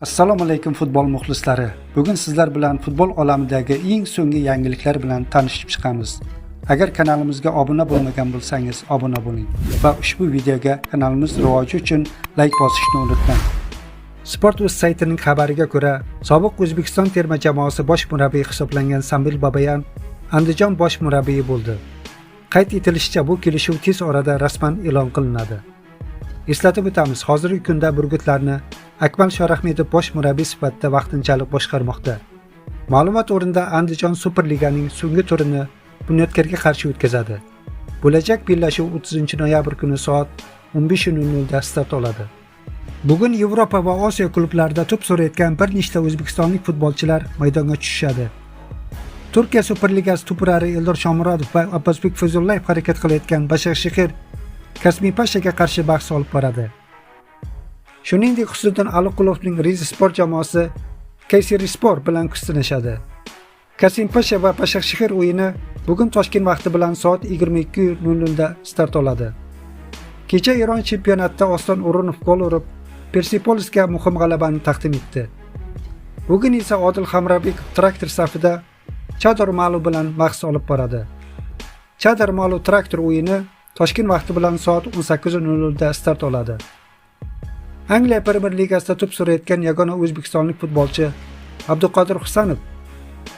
Assalomu alaykum futbol muxlislari. Bugun sizlar bilan futbol olamidagi eng so'nggi yangiliklar bilan tanishib chiqamiz. Agar kanalimizga obuna bo'lmagan bo'lsangiz, obuna bo'ling va ushbu videoga kanalimiz rivoji uchun like bosishni unutmang. Sport.uz saytining xabariga ko'ra, sobiq O'zbekiston terma jamoasi bosh murabbiyi hisoblangan Samvel Babayan Andijon bosh murabbiyi bo'ldi. Qayd etilishicha, bu kelishuv tez orada rasman e'lon qilinadi. Eslatib o'tamiz, hozirgi kunda burgutlarni Akmal Shorahmedov bosh murabbiy sifatida vaqtinchalik boshqarmoqda. Ma'lumot o'rinda Andijon Superliganing so'nggi turini Bunyodkorga qarshi o'tkazadi. Bo'lajak bellashuv 30-noyabr kuni soat 15:00 da start oladi. Bugun Yevropa va Osiyo klublarida to'p so'rayotgan bir nechta o'zbekistonlik futbolchilar maydonga tushishadi. Turkiya Superligasi to'purari Eldor Shomurodov va Abbosbek Fayzullayev harakat qilayotgan Başakşehir Kasımpaşa'ga qarshi bahs olib boradi. Shuningdek, Husniddin Aliqulovning Rize sport jamoasi Kayserispor bilan kuch sinashadi. Kasımpaşa va Başakşehir o'yini bugun Toshkent vaqti bilan soat 22:00 da start oladi. Kecha Eron chempionatida Oston O'runov gol urib, Persepolisga muhim g'alabani taqdim etdi. Bugun esa Odil Hamrabekov Traktor safida Chador Malu bilan bahs olib boradi. Chador Malu Traktor o'yini Toshkent vaqti bilan soat 18:00 da start oladi. Angliya Premier Ligasida to'p so'rayotgan yagona o'zbekistonlik futbolchi Abduqodir Husanov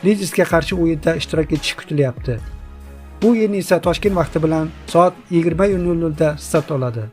Leedsga qarshi o'yinda ishtirok etishi kutilyapti. Bu o'yin esa Toshkent vaqti bilan soat 20:00 da start oladi.